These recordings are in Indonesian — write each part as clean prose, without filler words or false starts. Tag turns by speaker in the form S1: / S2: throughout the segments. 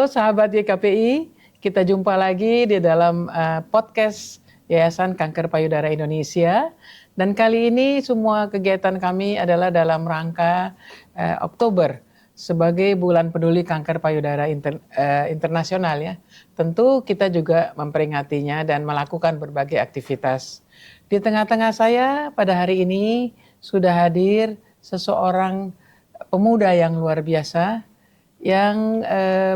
S1: sahabat YKPI, kita jumpa lagi di dalam podcast Yayasan Kanker Payudara Indonesia. Dan kali ini semua kegiatan kami adalah dalam rangka Oktober sebagai bulan peduli kanker payudara internasional ya. Tentu kita juga memperingatinya dan melakukan berbagai aktivitas. Di tengah-tengah saya pada hari ini sudah hadir seseorang pemuda yang luar biasa, yang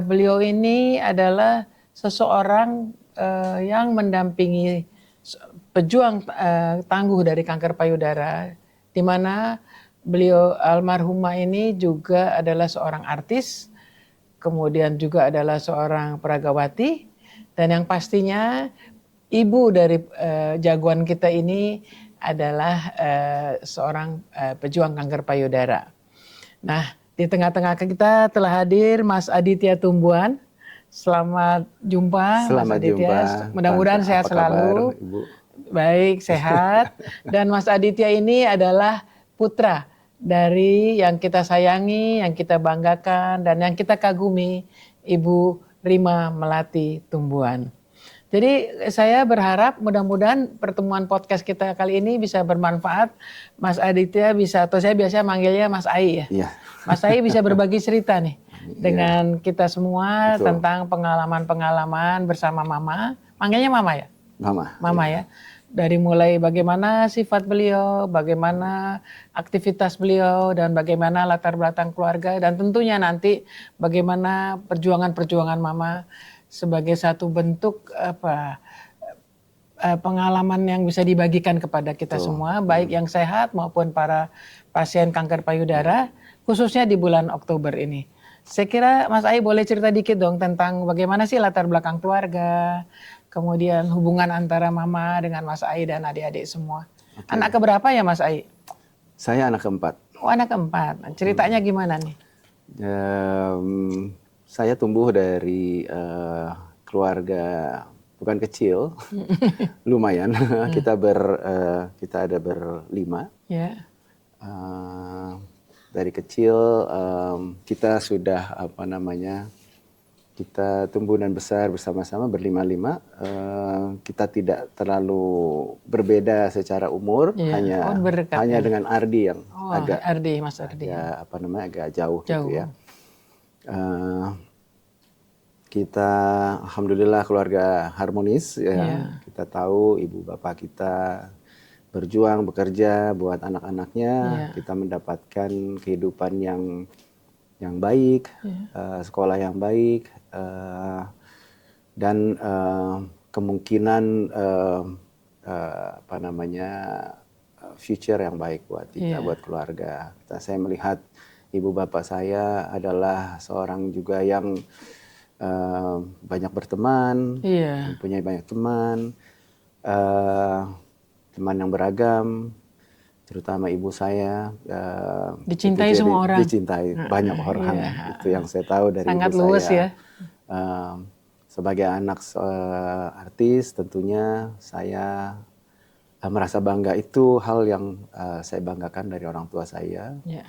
S1: beliau ini adalah seseorang yang mendampingi pejuang tangguh dari kanker payudara, di mana beliau almarhumah ini juga adalah seorang artis, kemudian juga adalah seorang peragawati, dan yang pastinya ibu dari jagoan kita ini adalah seorang pejuang kanker payudara. Nah, di tengah-tengah kita telah hadir Mas Aditya Tumbuhan. Selamat jumpa,
S2: Selamat
S1: Mas Aditya.
S2: Jumpa.
S1: Mudah-mudahan sehat selalu.
S2: Kabar, Ibu?
S1: Baik, sehat. Dan Mas Aditya ini adalah putra dari yang kita sayangi, yang kita banggakan, dan yang kita kagumi, Ibu Rima Melati Tumbuhan. Jadi saya berharap mudah-mudahan pertemuan podcast kita kali ini bisa bermanfaat. Mas Aditya bisa, atau saya biasa manggilnya Mas Ai ya.
S2: Iya.
S1: Mas Ai bisa berbagi cerita nih dengan
S2: Iya.
S1: kita semua. Betul. Tentang pengalaman-pengalaman bersama Mama. Manggilnya Mama ya? Mama ya. Dari mulai bagaimana sifat beliau, bagaimana aktivitas beliau, dan bagaimana latar belakang keluarga, dan tentunya nanti bagaimana perjuangan-perjuangan Mama sebagai satu bentuk pengalaman yang bisa dibagikan kepada kita semua, baik yang sehat maupun para pasien kanker payudara, khususnya di bulan Oktober ini. Saya kira Mas Ai boleh cerita dikit dong tentang bagaimana sih latar belakang keluarga, kemudian hubungan antara Mama dengan Mas Ai dan adik-adik semua. Okay. Anak keberapa ya Mas Ai?
S2: Saya anak keempat.
S1: Oh, anak keempat. Ceritanya gimana nih?
S2: Saya tumbuh dari keluarga bukan kecil, lumayan. Kita ada berlima. Yeah. Dari kecil kita sudah kita tumbuh dan besar bersama-sama berlima-lima. Kita tidak terlalu berbeda secara umur, hanya dengan Ardi yang
S1: Mas Ardi.
S2: Agak jauh. Gitu ya. Kita alhamdulillah keluarga harmonis ya. Yeah. Kita tahu ibu bapak kita berjuang bekerja buat anak-anaknya. Yeah. Kita mendapatkan kehidupan yang baik, sekolah yang baik, dan kemungkinan future yang baik buat kita, buat keluarga. Saya melihat ibu bapak saya adalah seorang juga yang banyak berteman, mempunyai banyak teman yang beragam, terutama ibu saya.
S1: Dicintai semua orang.
S2: Dicintai banyak orang. Itu yang saya tahu dari
S1: sangat
S2: ibu
S1: luas
S2: saya.
S1: Ya.
S2: Sebagai anak artis, tentunya saya merasa bangga. Itu hal yang saya banggakan dari orang tua saya. Yeah.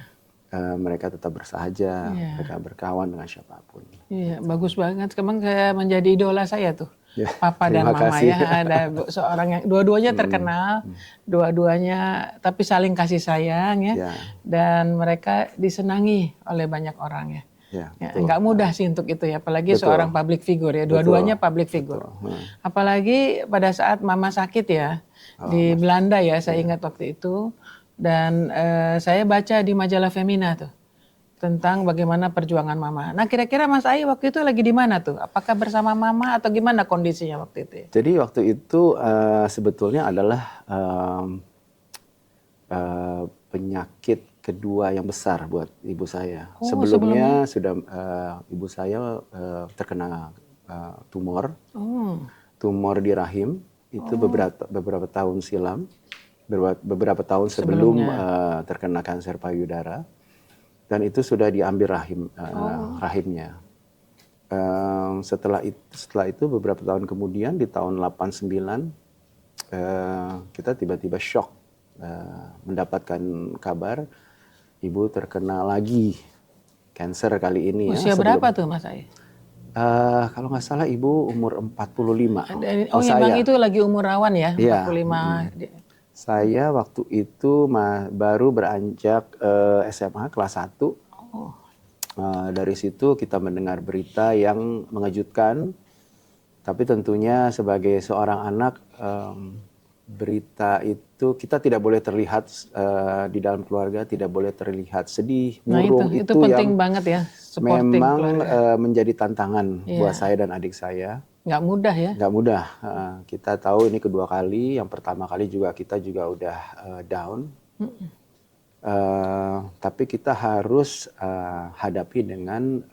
S2: Mereka tetap bersahaja, mereka berkawan dengan siapapun.
S1: Iya, bagus banget. Kemang saya menjadi idola saya tuh, Papa dan Mama ya. Ada seorang yang dua-duanya terkenal, dua-duanya tapi saling kasih sayang ya. Dan mereka disenangi oleh banyak orang ya. Nggak mudah sih untuk itu ya, apalagi seorang public figure ya. Dua-duanya public figure. Apalagi pada saat Mama sakit ya di Belanda ya, saya ingat waktu itu. Dan saya baca di majalah Femina tuh tentang bagaimana perjuangan Mama. Nah, kira-kira Mas Ai waktu itu lagi di mana tuh? Apakah bersama Mama atau gimana kondisinya waktu itu?
S2: Jadi waktu itu sebetulnya adalah penyakit kedua yang besar buat ibu saya. Sebelumnya sudah ibu saya terkena tumor di rahim itu beberapa tahun silam. Beberapa tahun sebelum terkena kanker payudara, dan itu sudah diambil rahimnya. Setelah itu beberapa tahun kemudian di tahun 89 kita tiba-tiba shock mendapatkan kabar ibu terkena lagi kanker kali ini.
S1: Usia berapa tuh Mas Ai?
S2: Kalau nggak salah ibu umur 45.
S1: Oh, memang itu lagi umur rawan ya,
S2: Iya.
S1: 45.
S2: Saya waktu itu baru beranjak SMA kelas 1.
S1: Oh.
S2: Dari situ kita mendengar berita yang mengejutkan. Tapi tentunya sebagai seorang anak, berita itu kita tidak boleh terlihat di dalam keluarga, tidak boleh terlihat sedih, murung.
S1: Itu penting banget ya,
S2: memang menjadi tantangan buat saya dan adik saya.
S1: Nggak mudah ya?
S2: Nggak mudah. Kita tahu ini kedua kali. Yang pertama kali juga kita juga udah down. Tapi kita harus hadapi dengan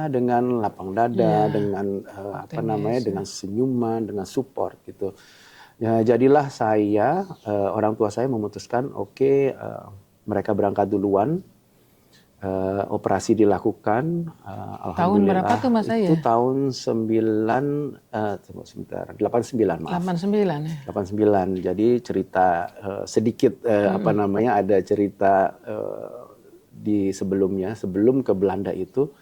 S2: dengan lapang dada, dengan dengan senyuman, dengan support gitu. Ya, jadilah saya, orang tua saya memutuskan, mereka berangkat duluan, operasi dilakukan. Alhamdulillah.
S1: Tahun berapa tuh Mas Ai?
S2: Itu tahun 89, maaf.
S1: 89 ya.
S2: 89. Jadi cerita sedikit ada cerita di sebelumnya, sebelum ke Belanda itu.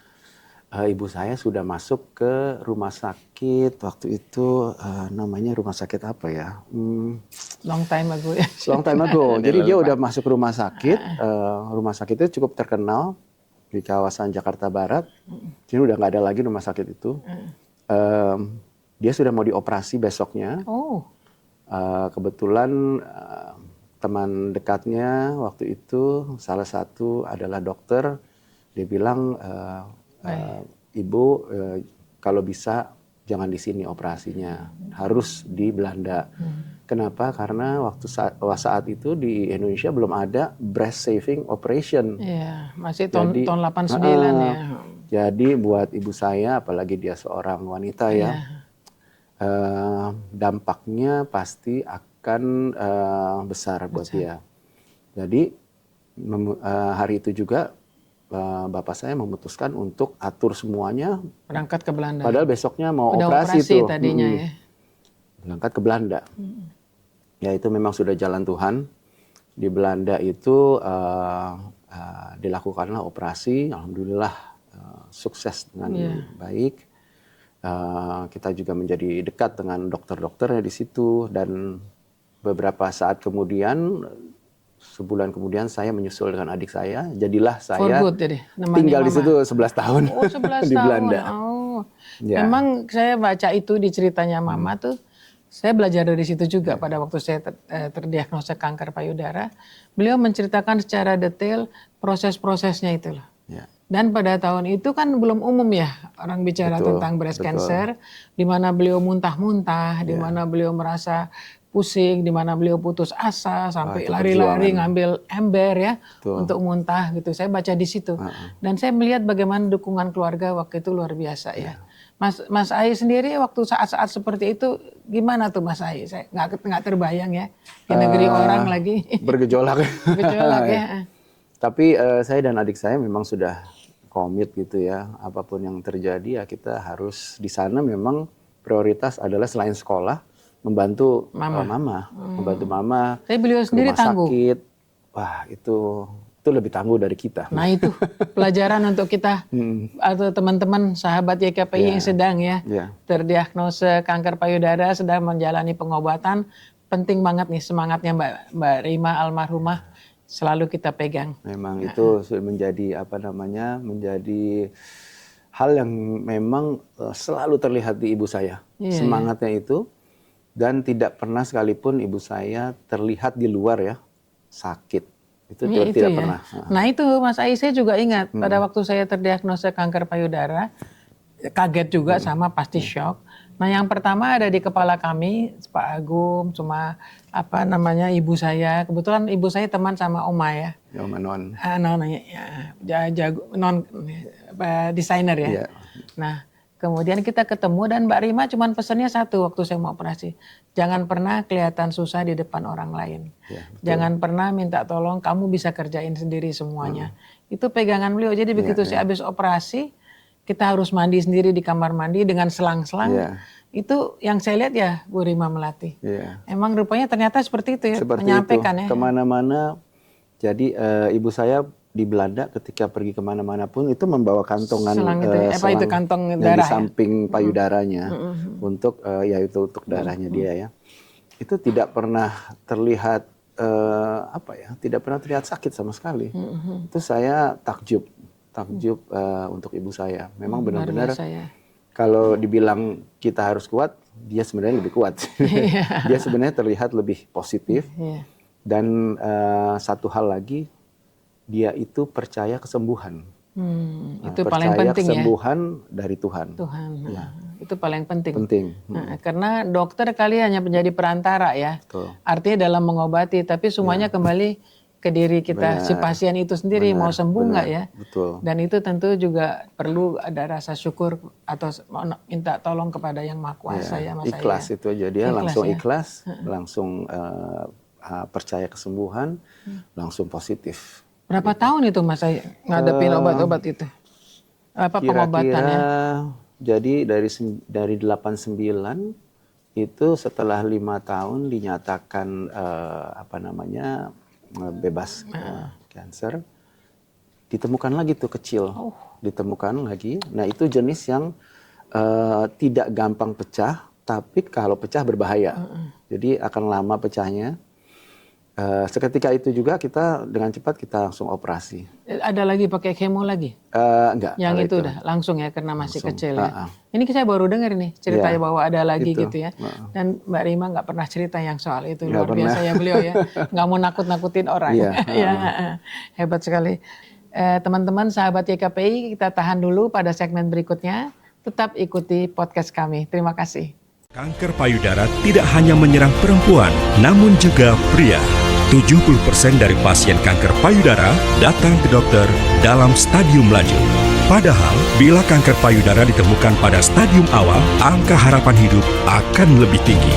S2: Ibu saya sudah masuk ke rumah sakit waktu itu, namanya rumah sakit apa ya?
S1: Long time ago ya.
S2: Long time ago. Jadi dia udah masuk rumah sakit. Rumah sakit itu cukup terkenal di kawasan Jakarta Barat. Jadi udah nggak ada lagi rumah sakit itu. Dia sudah mau dioperasi besoknya. Kebetulan teman dekatnya waktu itu salah satu adalah dokter. Dia bilang, Ibu, kalau bisa jangan di sini operasinya, harus di Belanda. Kenapa? Karena saat itu di Indonesia belum ada breast saving operation.
S1: Iya, masih tahun 89 ya.
S2: Jadi buat ibu saya, apalagi dia seorang wanita dampaknya pasti akan besar buat dia. Jadi hari itu juga Bapak saya memutuskan untuk atur semuanya.
S1: Berangkat ke Belanda.
S2: Padahal besoknya mau operasi tuh.
S1: Tadinya ya.
S2: Berangkat ke Belanda. Ya itu memang sudah jalan Tuhan. Di Belanda itu dilakukanlah operasi. Alhamdulillah sukses dengan baik. Kita juga menjadi dekat dengan dokter-dokternya di situ. Dan beberapa saat kemudian, sebulan kemudian saya menyusul dengan adik saya. Jadilah saya tinggal di situ 11 tahun.
S1: Oh, 11
S2: di
S1: tahun.
S2: Belanda.
S1: Memang saya baca itu di ceritanya Mama tuh. Saya belajar dari situ juga pada waktu saya terdiagnosa kanker payudara. Beliau menceritakan secara detail proses-prosesnya itu loh. Dan pada tahun itu kan belum umum ya orang bicara tentang breast cancer. Di mana beliau muntah-muntah, di mana beliau merasa pusing, di mana beliau putus asa sampai lari-lari ngambil ember ya untuk muntah gitu. Saya baca di situ dan saya melihat bagaimana dukungan keluarga waktu itu luar biasa ya. Mas Ai sendiri waktu saat-saat seperti itu gimana tuh Mas Ai? Saya nggak terbayang ya di negeri orang lagi
S2: bergejolak.
S1: Bergejolak ya.
S2: Tapi saya dan adik saya memang sudah komit gitu ya. Apapun yang terjadi ya kita harus di sana. Memang prioritas adalah selain sekolah, membantu mama. Membantu mama.
S1: Tapi beliau sendiri tangguh.
S2: Sakit. Wah, itu lebih tangguh dari kita.
S1: Nah, itu pelajaran untuk kita atau teman-teman sahabat YKPI yang sedang terdiagnosa kanker payudara, sedang menjalani pengobatan. Penting banget nih semangatnya Mbak Rima almarhumah selalu kita pegang.
S2: Memang itu menjadi menjadi hal yang memang selalu terlihat di ibu saya. Semangatnya itu. Dan tidak pernah sekalipun ibu saya terlihat di luar ya sakit. Itu tidak pernah.
S1: Nah itu Mas Ai, saya juga ingat pada waktu saya terdiagnosa kanker payudara, kaget juga sama pasti shock. Nah yang pertama ada di kepala kami Pak Agung, cuma ibu saya. Kebetulan ibu saya teman sama Oma ya.
S2: Oma Non.
S1: Desainer ya. Nah. Kemudian kita ketemu dan Mbak Rima cuma pesannya satu waktu saya mau operasi. Jangan pernah kelihatan susah di depan orang lain. Jangan pernah minta tolong, kamu bisa kerjain sendiri semuanya. Itu pegangan beliau. Jadi begitu saya habis operasi, kita harus mandi sendiri di kamar mandi dengan selang-selang. Itu yang saya lihat ya Bu Rima Melati. Emang rupanya ternyata seperti itu ya.
S2: Seperti
S1: menyampaikan
S2: itu. Kemana-mana. Jadi ibu saya di Belanda ketika pergi kemana-mana pun itu membawa kantongan
S1: selang itu,
S2: selang
S1: itu kantong
S2: yang
S1: darah
S2: di samping payudaranya untuk yaitu untuk darahnya dia ya. Itu tidak pernah terlihat tidak pernah terlihat sakit sama sekali. Itu saya takjub untuk ibu saya. Memang benar-benar
S1: ya.
S2: kalau dibilang kita harus kuat, dia sebenarnya lebih kuat. Dia sebenarnya terlihat lebih positif. Dan satu hal lagi, dia itu percaya kesembuhan.
S1: Itu paling penting ya.
S2: Percaya kesembuhan dari Tuhan.
S1: Ya. Itu paling penting.
S2: Nah,
S1: karena dokter kali hanya menjadi perantara ya.
S2: Betul.
S1: Artinya dalam mengobati, tapi semuanya kembali ke diri kita, si pasien itu sendiri mau sembuh nggak ya.
S2: Betul.
S1: Dan itu tentu juga perlu ada rasa syukur atau minta tolong kepada Yang Maha Kuasa ya Mas.
S2: Ikhlas itu aja, dia langsung ikhlas, langsung percaya kesembuhan, langsung positif.
S1: Berapa tahun itu Mas saya ngadepin obat-obat itu? Pengobatannya?
S2: Jadi dari 89 itu setelah 5 tahun dinyatakan bebas kanker, ditemukan lagi tuh kecil, ditemukan lagi. Nah itu jenis yang tidak gampang pecah, tapi kalau pecah berbahaya. Jadi akan lama pecahnya. Seketika itu juga kita dengan cepat kita langsung operasi.
S1: Ada lagi pakai kemo lagi?
S2: Enggak.
S1: Yang itu udah langsung ya karena masih kecil ya. Ini saya baru dengar nih ceritanya bahwa ada lagi gitu ya. Dan Mbak Rima nggak pernah cerita yang soal itu. Luar biasa ya beliau ya. Nggak mau nakut-nakutin orang. Hebat sekali. Teman-teman sahabat YKPI, kita tahan dulu pada segmen berikutnya. Tetap ikuti podcast kami. Terima kasih.
S3: Kanker payudara tidak hanya menyerang perempuan, namun juga pria. 70% dari pasien kanker payudara datang ke dokter dalam stadium lanjut. Padahal, bila kanker payudara ditemukan pada stadium awal, angka harapan hidup akan lebih tinggi.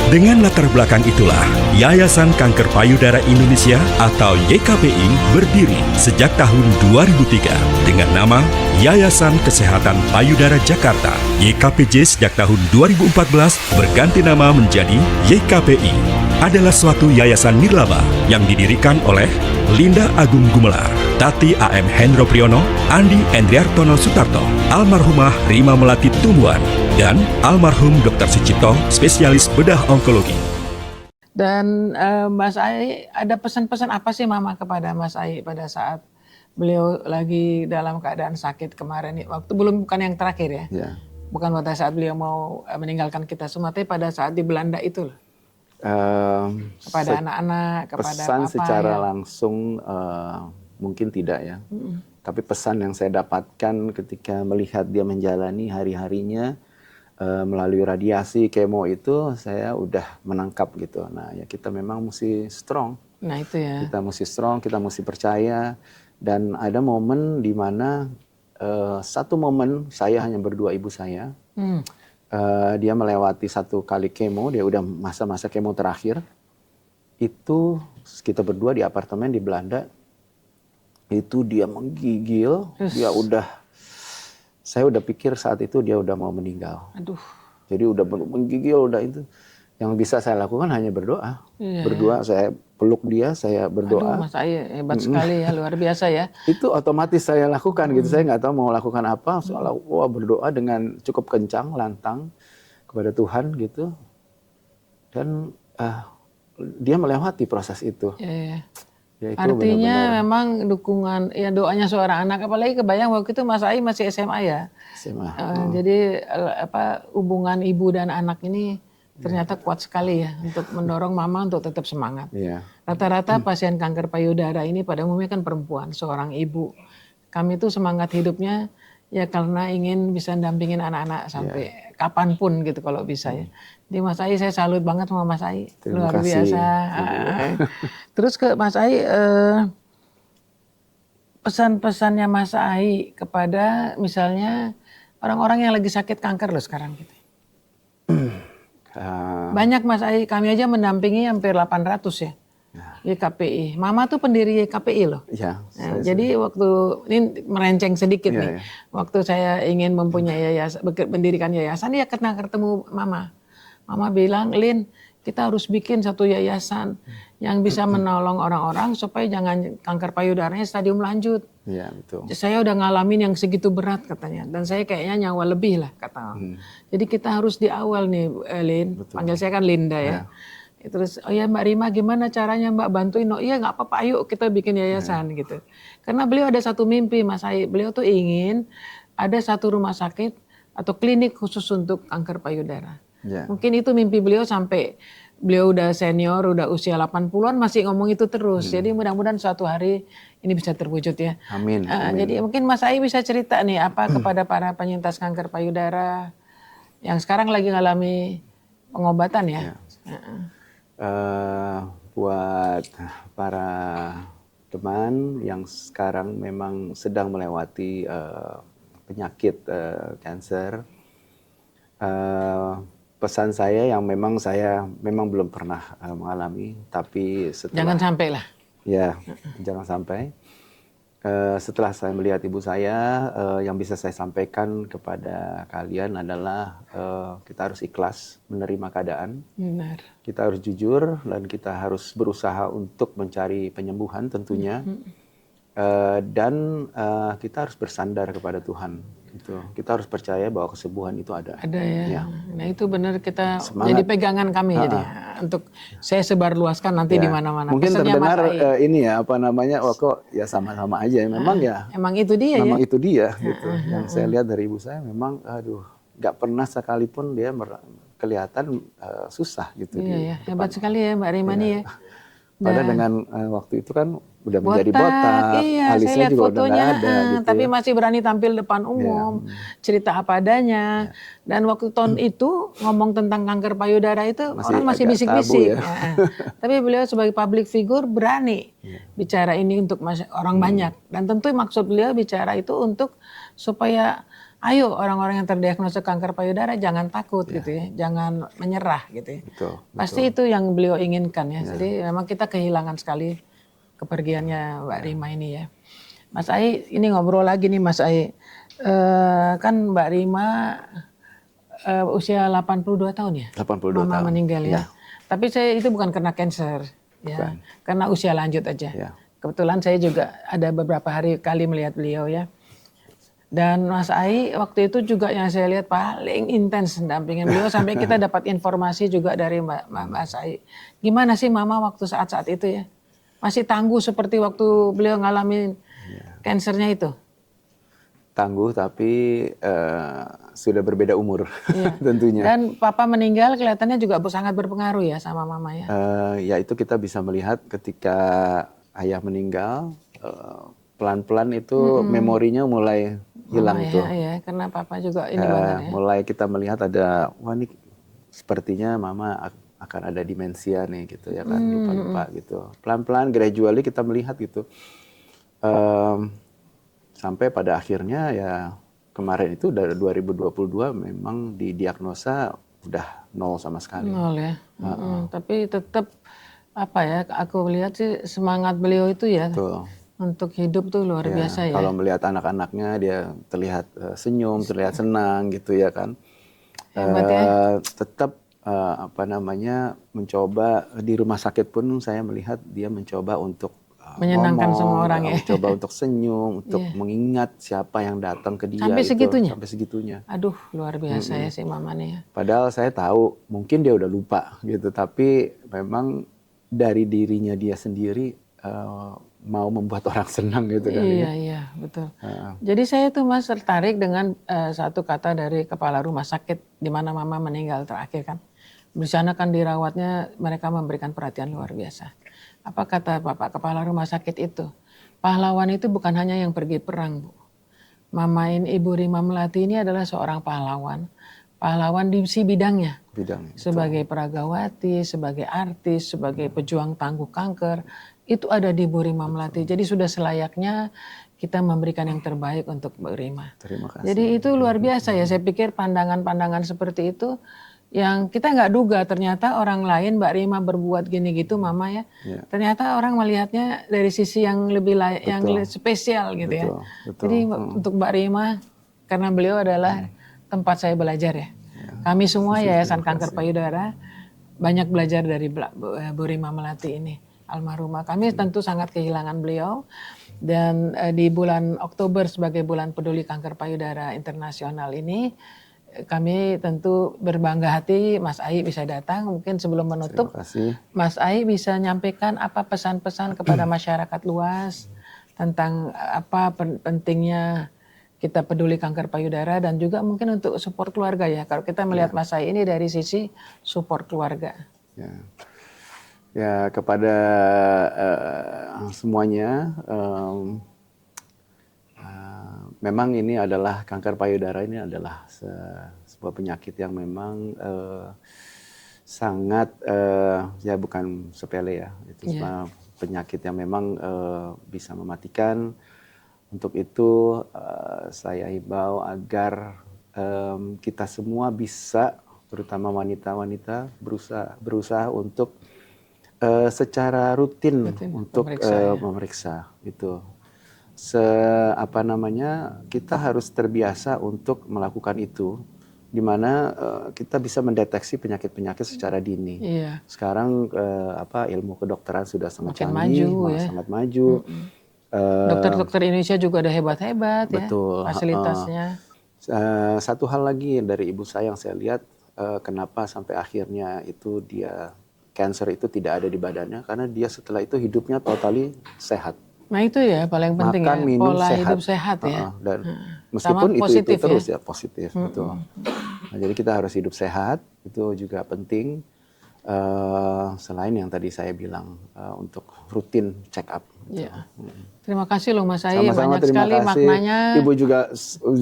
S3: Dengan latar belakang itulah, Yayasan Kanker Payudara Indonesia atau YKPI berdiri sejak tahun 2003 dengan nama Yayasan Kesehatan Payudara Jakarta. YKPJ sejak tahun 2014 berganti nama menjadi YKPI. Adalah suatu yayasan nirlaba yang didirikan oleh Linda Agung Gumelar, Tati A.M. Hendro Priyono, Andi Endriartono Sutarto, almarhumah Rima Melati Tumbuhan, dan almarhum Dr. Sucipto, spesialis bedah onkologi.
S1: Dan Mas Ai, ada pesan-pesan apa sih Mama kepada Mas Ai pada saat beliau lagi dalam keadaan sakit kemarin? Waktu bukan yang terakhir ya? Bukan pada saat beliau mau meninggalkan kita semua, tapi pada saat di Belanda itu loh. Kepada anak-anak, kepada
S2: pesan
S1: papa,
S2: secara langsung mungkin tidak ya. Tapi pesan yang saya dapatkan ketika melihat dia menjalani hari-harinya melalui radiasi kemo itu, saya udah menangkap gitu. Nah ya kita memang mesti strong.
S1: Nah itu ya.
S2: Kita mesti strong, kita mesti percaya. Dan ada momen di mana satu momen saya hanya berdua ibu saya. Dia melewati 1 kali kemo, dia udah masa-masa kemo terakhir. Itu kita berdua di apartemen di Belanda. Itu dia menggigil, saya udah pikir saat itu dia udah mau meninggal.
S1: Aduh.
S2: Jadi udah menggigil, udah itu. Yang bisa saya lakukan hanya berdoa. Berdoa, saya peluk dia, saya berdoa.
S1: Aduh Mas Ai, hebat sekali ya, luar biasa ya.
S2: Itu otomatis saya lakukan gitu, saya nggak tahu mau lakukan apa. Soalnya berdoa dengan cukup kencang, lantang kepada Tuhan gitu. Dan dia melewati proses itu. Ya, itu
S1: artinya memang dukungan, ya doanya seorang anak, apalagi kebayang waktu itu Mas Ai masih SMA ya.
S2: SMA.
S1: Jadi hubungan ibu dan anak ini ternyata kuat sekali ya untuk mendorong mama untuk tetap semangat. Rata-rata pasien kanker payudara ini pada umumnya kan perempuan, seorang ibu. Kami tuh semangat hidupnya ya karena ingin bisa dampingin anak-anak sampai kapanpun gitu kalau bisa ya. Jadi Mas Ai, saya salut banget sama Mas Ai, luar biasa. Terus ke Mas Ai, pesan-pesannya Mas Ai kepada misalnya orang-orang yang lagi sakit kanker loh sekarang gitu. Banyak Mas Ai, kami aja mendampingi hampir 800 ya. YKPI. Mama tuh pendiri YKPI loh. Jadi waktu ini melenceng sedikit nih. Waktu saya ingin mempunyai mendirikan yayasan ya karena ketemu Mama. Mama bilang, Lin, kita harus bikin satu yayasan yang bisa menolong orang-orang supaya jangan kanker payudaranya stadium lanjut.
S2: Iya, betul.
S1: Saya udah ngalamin yang segitu berat katanya, dan saya kayaknya nyawa lebih lah kata. Jadi kita harus di awal nih, Lin, panggil saya kan Linda ya. Terus, oh ya Mbak Rima gimana caranya Mbak bantuin? Oh iya nggak apa-apa, ayo kita bikin yayasan gitu. Karena beliau ada satu mimpi Mas Ai, beliau tuh ingin ada satu rumah sakit atau klinik khusus untuk kanker payudara. Mungkin itu mimpi beliau sampai beliau udah senior, udah usia 80-an masih ngomong itu terus. Jadi mudah-mudahan suatu hari ini bisa terwujud ya.
S2: Amin.
S1: Jadi mungkin Mas Ai bisa cerita nih apa kepada para penyintas kanker payudara yang sekarang lagi ngalami pengobatan ya.
S2: Buat para teman yang sekarang memang sedang melewati penyakit kanker, pesan saya yang memang saya belum pernah mengalami, tapi setelah
S1: jangan sampai lah.
S2: Ya, jangan sampai. Setelah saya melihat ibu saya, yang bisa saya sampaikan kepada kalian adalah kita harus ikhlas menerima keadaan.
S1: Benar.
S2: Kita harus jujur dan kita harus berusaha untuk mencari penyembuhan tentunya. Dan kita harus bersandar kepada Tuhan. Gitu. Kita harus percaya bahwa kesembuhan itu ada.
S1: Ada ya. Nah itu benar kita
S2: Semangat.
S1: jadi pegangan kami jadi untuk saya sebarluaskan nanti di mana-mana.
S2: Mungkin
S1: Pesannya
S2: terdengar
S1: Mas Ai.
S2: ini ya apa namanya, oh kok ya sama-sama aja. Memang ya.
S1: Emang itu dia ya.
S2: Memang itu dia gitu. Yang saya lihat dari ibu saya memang, aduh, nggak pernah sekalipun dia kelihatan susah gitu.
S1: Iya ya, hebat sekali ya Mbak Rimani ya.
S2: Padahal dengan waktu itu kan udah menjadi botak,
S1: iya,
S2: alisnya
S1: saya lihat
S2: juga
S1: fotonya,
S2: udah nggak ada gitu.
S1: tapi masih berani tampil depan umum, cerita apa adanya. Dan waktu tahun itu ngomong tentang kanker payudara itu orang masih
S2: agak
S1: bisik-bisik.
S2: tabu ya.
S1: Tapi beliau sebagai public figure berani bicara ini untuk orang banyak. Dan tentu maksud beliau bicara itu untuk supaya ayo orang-orang yang terdiagnosa kanker payudara jangan takut gitu ya, jangan menyerah gitu ya.
S2: Betul.
S1: Pasti itu yang beliau inginkan ya. Jadi memang kita kehilangan sekali kepergiannya Mbak Rima ini ya. Mas Ai, ini ngobrol lagi nih Mas Ai. Kan Mbak Rima usia 82 tahun ya?
S2: 82
S1: Mama
S2: tahun.
S1: meninggal ya. Tapi saya itu bukan karena cancer ya.
S2: Bukan.
S1: Karena usia lanjut aja.
S2: Ya.
S1: Kebetulan saya juga ada beberapa kali melihat beliau ya. Dan Mas Ai waktu itu juga yang saya lihat paling intens dampingin beliau sampai kita dapat informasi juga dari Mas Ai. Gimana sih Mama waktu saat-saat itu ya? Masih tangguh seperti waktu beliau ngalamin kansernya itu?
S2: Tangguh tapi sudah berbeda umur tentunya.
S1: Dan Papa meninggal kelihatannya juga sangat berpengaruh ya sama Mama ya?
S2: Ya itu kita bisa melihat ketika ayah meninggal, pelan-pelan itu memorinya mulai hilang itu.
S1: Ya, karena Papa juga ini benar ya.
S2: Mulai kita melihat ada, wah ini sepertinya Mama akan ada demensia nih gitu ya kan, lupa-lupa gitu. Pelan-pelan, gradually kita melihat gitu. Sampai pada akhirnya ya kemarin itu dari 2022 memang didiagnosa udah nol sama sekali.
S1: Nol ya. Tapi tetap apa ya, aku lihat sih semangat beliau itu ya.
S2: Betul.
S1: Untuk hidup tuh luar biasa ya.
S2: Kalau melihat anak-anaknya dia terlihat senyum, terlihat senang gitu ya kan.
S1: Hebat ya.
S2: Tetap apa namanya mencoba di rumah sakit pun saya melihat dia mencoba untuk
S1: menyenangkan
S2: ngomong,
S1: semua orang ya.
S2: mencoba untuk senyum, untuk mengingat siapa yang datang ke dia.
S1: Sampai segitunya?
S2: Sampai segitunya.
S1: Aduh luar biasa ya si Mama nih ya.
S2: Padahal saya tahu mungkin dia udah lupa gitu, tapi memang dari dirinya dia sendiri mau membuat orang senang gitu kan.
S1: Iya betul. Jadi saya tuh Mas tertarik dengan satu kata dari kepala rumah sakit di mana Mama meninggal terakhir kan. Di sana kan dirawatnya mereka memberikan perhatian luar biasa. Apa kata Bapak kepala rumah sakit itu? Pahlawan itu bukan hanya yang pergi perang, Bu. Mamain Ibu Rima Melati ini adalah seorang pahlawan. Pahlawan di si bidangnya. Sebagai peragawati, sebagai artis, sebagai pejuang tangguh kanker. Itu ada di Bu Rima Melati. Jadi sudah selayaknya kita memberikan yang terbaik untuk Bu Rima.
S2: Terima kasih.
S1: Jadi itu luar biasa ya. Saya pikir pandangan-pandangan seperti itu yang kita nggak duga ternyata orang lain Mbak Rima berbuat gini gitu Mama ya. Ternyata orang melihatnya dari sisi yang lebih yang spesial gitu ya. Jadi untuk Mbak Rima karena beliau adalah tempat saya belajar ya. Kami semua Yayasan Kanker Payudara banyak belajar dari Bu Rima Melati ini. almarhumah. Kami tentu sangat kehilangan beliau. Dan di bulan Oktober sebagai bulan peduli kanker payudara internasional ini, kami tentu berbangga hati Mas Ai bisa datang. Mungkin sebelum menutup, Mas Ai bisa nyampaikan apa pesan-pesan kepada masyarakat luas tentang apa pentingnya kita peduli kanker payudara, dan juga mungkin untuk support keluarga ya. Kalau kita melihat Mas Ai ini dari sisi support keluarga.
S2: Ya, kepada semuanya, memang ini adalah kanker payudara, ini adalah sebuah penyakit yang memang sangat ya bukan sepele ya, itu penyakit yang memang bisa mematikan. Untuk itu saya himbau agar kita semua bisa, terutama wanita-wanita, berusaha untuk secara rutin untuk memeriksa itu. Kita harus terbiasa untuk melakukan itu, di mana kita bisa mendeteksi penyakit-penyakit secara dini. Sekarang ilmu kedokteran sudah sangat canggih, sangat maju.
S1: Dokter-dokter Indonesia juga ada hebat-hebat ya fasilitasnya.
S2: Satu hal lagi dari ibu saya yang saya lihat, kenapa sampai akhirnya itu dia cancer itu tidak ada di badannya, karena dia setelah itu hidupnya totally sehat.
S1: Nah itu ya paling penting,
S2: makan, minum,
S1: pola
S2: sehat.
S1: Hidup sehat ya.
S2: Dan meskipun itu terus ya positif. Betul. Nah, jadi kita harus hidup sehat, itu juga penting. Selain yang tadi saya bilang untuk rutin check up.
S1: Terima kasih loh Mas Ai,
S2: sama-sama,
S1: banyak sekali maknanya.
S2: Ibu juga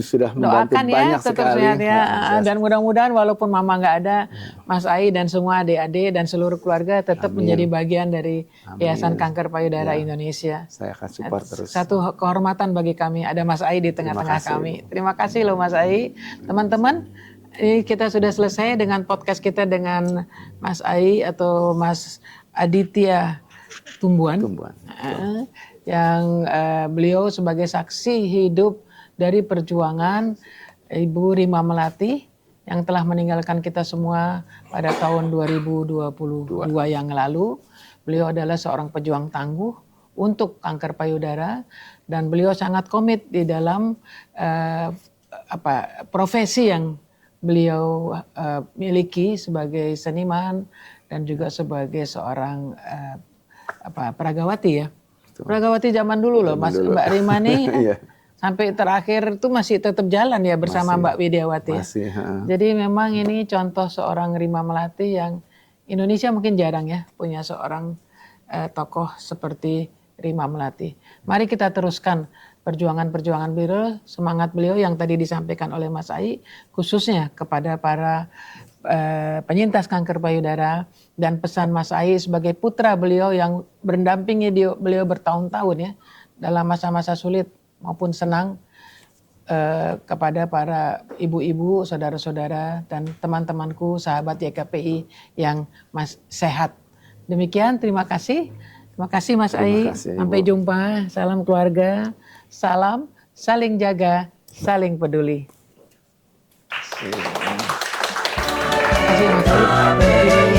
S2: sudah membantu banyak sekali.
S1: Sehat ya. Dan mudah-mudahan walaupun Mama nggak ada, Mas Ai dan semua adik-adik dan seluruh keluarga tetap menjadi bagian dari Yayasan Kanker Payudara Indonesia.
S2: Saya akan support terus.
S1: Satu kehormatan bagi kami ada Mas Ai di tengah-tengah kami. Terima kasih loh Mas Ai. Teman-teman, ini kita sudah selesai dengan podcast kita dengan Mas Ai atau Mas Aditya Tumbuhan. Yang beliau sebagai saksi hidup dari perjuangan Ibu Rima Melati yang telah meninggalkan kita semua pada tahun 2022 yang lalu. Beliau adalah seorang pejuang tangguh untuk kanker payudara, dan beliau sangat komit di dalam profesi yang beliau miliki sebagai seniman dan juga sebagai seorang peragawati ya. Peragawati zaman dulu loh, Mbak Rima nih sampai terakhir itu masih tetap jalan ya bersama Mbak Widiawati. Jadi memang ini contoh seorang Rima Melati yang Indonesia mungkin jarang ya punya seorang tokoh seperti Rima Melati. Mari kita teruskan perjuangan-perjuangan beliau, semangat beliau yang tadi disampaikan oleh Mas Ai, khususnya kepada para penyintas kanker payudara, dan pesan Mas Ai sebagai putra beliau yang berdampingi beliau bertahun-tahun ya dalam masa-masa sulit maupun senang, kepada para ibu-ibu, saudara-saudara dan teman-temanku sahabat YKPI yang sehat. Demikian, terima kasih. Terima kasih Mas Ai. Sampai jumpa. Salam keluarga. Salam, saling jaga, saling peduli. Terima kasih Mas Ai.